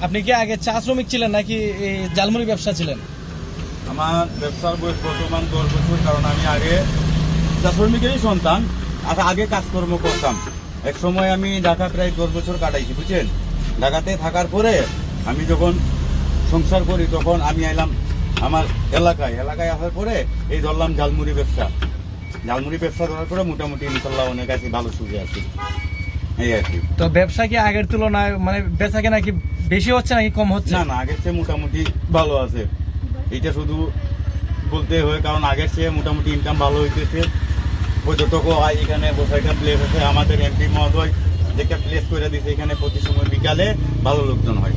আপনি কি আগে চা শ্রমিক ছিলেন নাকি জালমুড়ি ব্যবসা ছিলেন? আমার ব্যবসার বয়স বর্তমান 10 বছর, কারণ আমি আগে চা শ্রমিকেরই সন্তান। আগে কাজকর্ম করতাম। এক সময় আমি ঢাকা প্রায় 10 বছর কাটাইছি, বুঝছেন। ঢাকাতে থাকার পরে আমি যখন সংসার করি তখন আমি এলাম আমার এলাকায় আসার পরে এই ধরলাম ঝালমুড়ি ব্যবসা ধরার পরে মোটামুটি ইনশাল্লাহ অনেক আছে, ভালো সুযোগ আছে এই আর কি। তো ব্যবসা কি আগের তুলনায় মানে বেচা কেনা কি বেশি হচ্ছে নাকি কম হচ্ছে? না, আগের চেয়ে মোটামুটি ভালো আছে। এটা শুধু বলতে হয়, কারণ আগের চেয়ে মোটামুটি ইনকাম ভালো হইতেছে। পর্যটকও হয়, এখানে বসে একটা প্লেস আছে, আমাদের এমপি মহোদয় যে একটা প্লেস করে দিচ্ছে, এখানে প্রতি সময় বিকালে ভালো লোকজন হয়।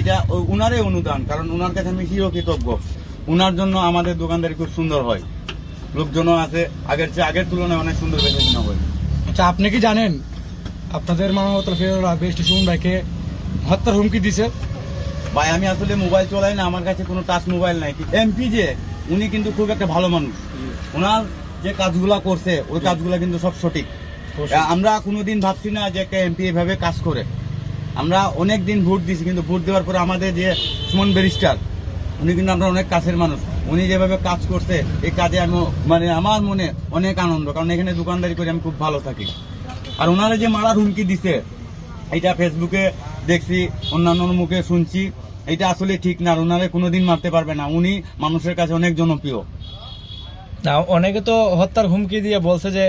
এটা উনারে অনুদান, কারণ উনার কাছে আমি চিরকৃতজ্ঞ। উনার জন্য আমাদের দোকানদারি খুব সুন্দর হয়, লোকজনও আছে আগের তুলনায় অনেক সুন্দর বেচা কিনা হয়। আচ্ছা, আপনি কি জানেন আপনাদের মামাবাতলা ফেরোলা বেস্ট সুমন ভাইকে হত্যার হুমকি দিছে? ভাই আমি আসলে মোবাইল চলাই না, আমার কাছে কোনো টাচ মোবাইল নাই। এমপি যে উনি কিন্তু খুব একটা ভালো মানুষ। ওনার যে কাজগুলা করছে ওই কাজগুলা কিন্তু সব সঠিক। আমরা কোনোদিন ভাবছি না যে একটা এমপি এভাবে কাজ করে। আমরা অনেক দিন ভোট দিছি, কিন্তু ভোট দেওয়ার পরে আমাদের যে সুমন ব্যারিস্টার উনি কিন্তু আমরা অনেক কাছের মানুষ। উনি যেভাবে কাজ করছে এই কাজে আমি মানে আমার মনে অনেক আনন্দ, কারণ এখানে দোকানদারি করে আমি খুব ভালো থাকি। আর ওনারা যে মারার হুমকি দিছে এটা ফেসবুকে দেখছি, অন্যান্য মুখে শুনছি, এটা আসলে ঠিক না। ওনারে কোনোদিন মারতে পারবে না, উনি মানুষের কাছে অনেক জনপ্রিয়। অনেকে তো হত্যার হুমকি দিয়ে বলছে যে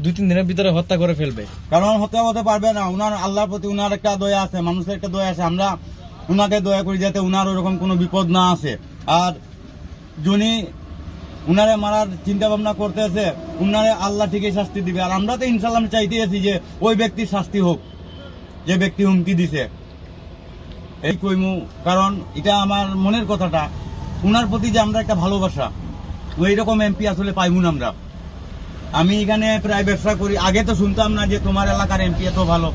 2-3 দিনের ভিতরে হত্যা করে ফেলবে। কারণ হত্যা হতে পারবে না। উনার আল্লাহর প্রতি উনার একটা দয়া আছে, মানুষের একটা দয়া আছে। আমরা উনাকে দয়া করি যাতে উনার ওরকম কোনো বিপদ না আসে। আর যিনি উনারে মারার চিন্তা ভাবনা করতেছে উনারে আল্লাহ ঠিকই শাস্তি দিবে। আর আমরা তো ইনশাল্লাহ চাইতে আছি যে ওই ব্যক্তির শাস্তি হোক যে ব্যক্তি হুমকি দিছে। এই কইমু, কারণ এটা আমার মনের কথাটা। উনার প্রতি যে আমরা একটা ভালোবাসা, ওই রকম এমপি আসলে পাইবো না আমরা। আমি এখানে প্রায় ব্যবসা করি, আগে তো শুনতাম না যে তোমার এলাকার এমপি এত ভালো।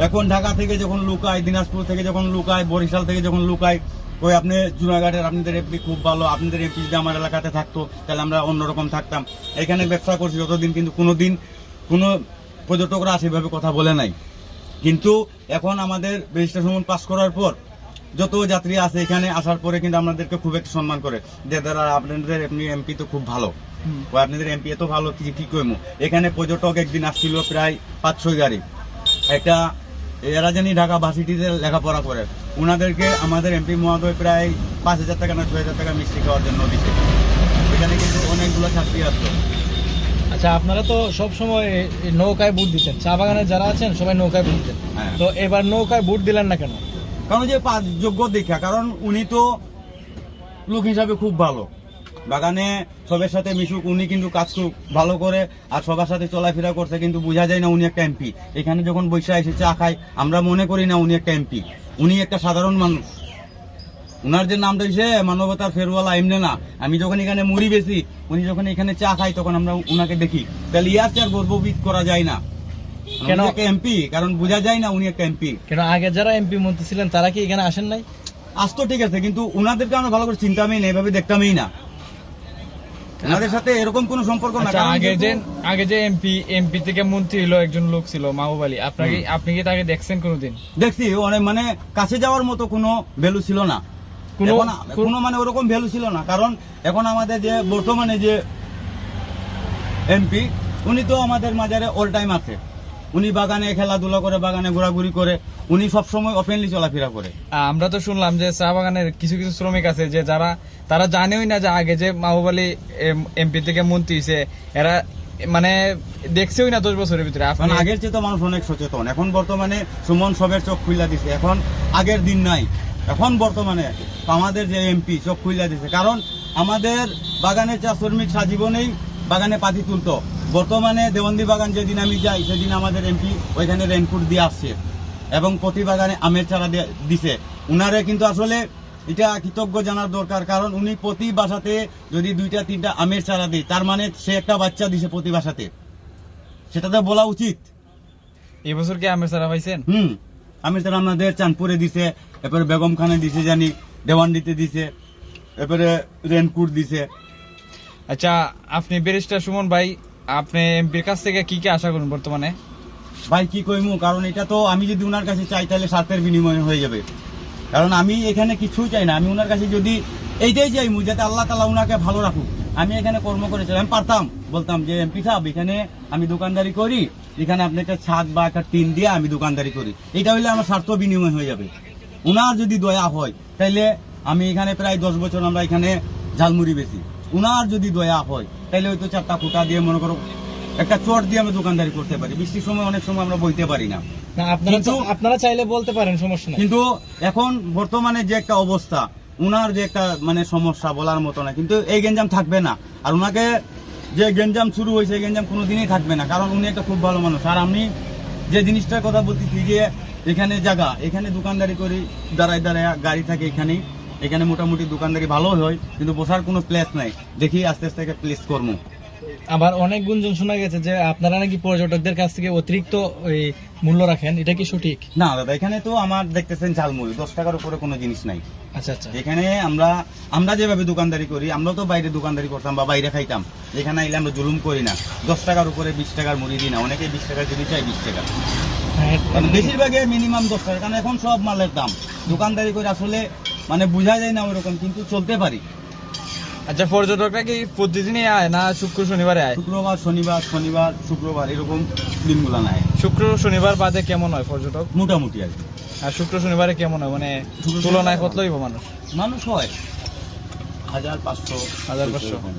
এখন ঢাকা থেকে যখন লুকায়, দিনাজপুর থেকে যখন লুকায়, বরিশাল থেকে যখন লুকায়, ওই আপনি জুনাগড়ের আপনাদের এমপি খুব ভালো, আপনাদের এমপি যদি আমার এলাকাতে থাকতো তাহলে আমরা অন্যরকম থাকতাম। এখানে ব্যবসা করছি যতদিন, কিন্তু কোনোদিন কোনো পর্যটকরা সেভাবে কথা বলে নাই। কিন্তু এখন আমাদের রেজিস্ট্রেশন পাস করার পর যত যাত্রী আছে এখানে আসার পরে কিন্তু আমাদেরকে খুব একটু সম্মান করে যে দাদা আপনাদের এমপি তো খুব ভালো, আপনাদের এমপি এত ভালো কি কইমু। এখানে পর্যটক একদিন আসছিল প্রায় 5-6 গাড়ি। একটা এরা জানি ঢাকা ভার্সিটিতে লেখাপড়া করে, ওনাদেরকে আমাদের এমপি মহোদয় প্রায় 5,000 টাকা না 6,000 টাকা মিষ্টি খাওয়ার জন্য দিচ্ছে। এখানে কিন্তু অনেকগুলো ছাত্রী আসতো। আচ্ছা, আপনারা তো সব সময় নৌকায় ভোট দিতেন, চা বাগানে যারা আছেন সবাই নৌকায় ভোট দিতেন, তো এবার নৌকায় ভোট দিলেন না কেন? কারণ যে যোগ্য দেখা, কারণ উনি তো লোক হিসাবে খুব ভালো, বাগানে সবার সাথে মিশুক, উনি কিন্তু কাজ খুব ভালো করে আর সবার সাথে চলাফেরা করছে, কিন্তু বোঝা যায় না উনি একটা এমপি। এখানে যখন বৈশা এসে চা খায় আমরা মনে করি না উনি একটা এমপি, উনি একটা সাধারণ মানুষ। উনার যে নামটা হয়েছে মানবতার ফেরওয়ালা, এমনি না। আমি যখন এখানে মুড়ি বেশি, উনি যখন এখানে চা খাই তখন আমরা উনাকে দেখি, তাহলে ইয়ার চেয়ে গর্ববোধ করা যায় না কেন একটা এমপি, কারণ বোঝা যায় না উনি একটা এমপি। কেন আগে যারা এমপি মন্ত্রী ছিলেন তারা কি এখানে আসেন নাই? আসতো ঠিক আছে, কিন্তু উনাদেরকে আমরা ভালো করে চিন্তামই না, এভাবে দেখতামই না। ওনাদের সাথে এরকম কোন সম্পর্ক না। আগে যে এমপি থেকে মন্ত্রী হলো একজন লোক ছিল মাহবুব আলী, আপনি কি তাকে দেখছেন কোনোদিন? দেখছি, অনেক মানে কাছে যাওয়ার মতো কোনো ভ্যালু ছিল না, কোনো মানে ওরকম ভ্যালু ছিল না। কারণ এখন আমাদের যে বর্তমানে যে এমপি উনি তো আমাদের মাঝারে অল টাইম আছে। উনি বাগানে খেলাধুলা করে, বাগানে ঘোরাঘুরি করে, উনি সবসময় ওপেনলি চলাফেরা করে। আমরা তো শুনলাম যে চা বাগানের কিছু কিছু শ্রমিক আছে যে তারা জানেই না যে আগে যে মাহবুব আলী এমপি থেকে মন্ত্রী হয়েছে, এরা মানে দেখছেই না 10 বছরের ভিতরে। আগের চেয়ে তো মানুষ অনেক সচেতন। এখন বর্তমানে সুমন সবের চোখ খুইলা দিছে, এখন আগের দিন নাই। এখন বর্তমানে আমাদের যে এমপি চোখ খুইলা দিছে, কারণ আমাদের বাগানের চা শ্রমিক সাজীবনেই বাগানে পাতি তুলতো। বর্তমানে দেওয়ান্দি বাগান যেদিন আমি যাই সেদিন আমাদের এমপি ওইখানে রেনকোট দিয়ে আসছে এবং প্রতি বাগানে আমের চারা দিছে। উনারে কিন্তু আসলে এটা কৃতজ্ঞ জানার দরকার, কারণ উনি প্রতি বাসাতে যদি 2-3টা আমের চারা দেয় তার মানে সে একটা বাচ্চা দিছে প্রতি বাসাতে, সেটা তো বলা উচিত। এবছর কি আমের চারা পাইছেন? আমের চারা আমাদের চাঁদপুরে দিছে, এরপরে বেগম খানে দিছে, জানি দেওয়ান্ডিতে দিছে, এরপরে রেনকোট দিছে। আচ্ছা, আপনি ব্যারিস্টার সুমন ভাই, আপনি এমপির কাছ থেকে কি কি আশা করুন বর্তমানে? ভাই কি কইমু, কারণ এটা তো আমি যদি উনার কাছে চাই তাহলে স্বার্থের বিনিময় হয়ে যাবে। কারণ আমি এখানে কিছুই চাই না, আমি উনার কাছে যদি এইটাই চাইমু যাতে আল্লাহ তাআলা উনাকে ভালো রাখুক। আমি এখানে কর্ম করেছি, আমি পারতাম বলতাম যে এমপি সাহেব এখানে আমি দোকানদারি করি, এখানে আপনি একটা ছাদ বা একটা টিন দিয়ে আমি দোকানদারি করি, এটা হইলে আমার স্বার্থ বিনিময় হয়ে যাবে। উনার যদি দয়া হয় তাইলে আমি এখানে প্রায় 10 বছর আমরা এখানে ঝালমুড়ি বেশি, উনার যদি দয়া হয় তাইলে হয়তো 4টা খুঁটা দিয়ে মনে করো একটা চট দিয়ে আমি দোকানদারি করতে পারি। বৃষ্টির সময় অনেক সময় আমরা বইতে পারি না, না আপনারা চাইলে বলতে পারেন, সমস্যা নাই। কিন্তু এখন বর্তমানে যে একটা অবস্থা, উনার যে একটা মানে সমস্যা বলার মতো না, কিন্তু এই গেঞ্জাম থাকবে না। আর উনাকে যে গেঞ্জাম শুরু হয়েছে এই গেঞ্জাম কোনোদিনই থাকবে না, কারণ উনি একটা খুব ভালো মানুষ। আর আমি যে জিনিসটার কথা বলতেছি যে এখানে জায়গা, এখানে দোকানদারি করি, দাঁড়ায় দাঁড়ায় গাড়ি থাকে এখানেই, এখানে মোটামুটি দোকানদারি ভালো হয়, কিন্তু বসার কোনো প্লেস নাই। দেখি আস্তে আস্তে একটা প্লেস করবো। আবার অনেক গুঞ্জন শোনা গেছে যে আপনারা নাকি পর্যটকদের কাছ থেকে অতিরিক্ত ওই মূল্য রাখেন, এটা কি সঠিক? না দাদা, এখানে তো আমার দেখতেছেন ঝালমুড়ি 10 টাকার উপরে কোনো জিনিস নাই। আচ্ছা আচ্ছা। এখানে আমরা যেভাবে দোকানদারি করি, আমরা তো বাইরে দোকানদারি করতাম বা বাইরে খাইতাম, এখানে আইলে আমরা জুলুম করি না। 10 টাকার উপরে 20 টাকার মুড়ি দিই না, অনেকে 20 টাকার জিনিস চাই 20 টাকা, হ্যাঁ, কারণ বেশিরভাগে মিনিমাম 10 টাকা, কারণ এখন সব মালের দাম। দোকানদারি করে আসলে মানে বোঝা যায় না ওরকম, কিন্তু চলতে পারি। আচ্ছা, পর্যটকরা কি প্রতিদিনই আয় না শুক্র শনিবারে আয়? শুক্রবার শনিবার, শনিবার শুক্রবার এরকম দিনগুলো নাই, শুক্র শনিবার বাদে কেমন হয় পর্যটক? মোটামুটি আর কি। আর শুক্র শনিবারে কেমন হয়, মানে তুলনায় কত লইব মানুষ? মানুষ হয় 1500 1500। এরকম।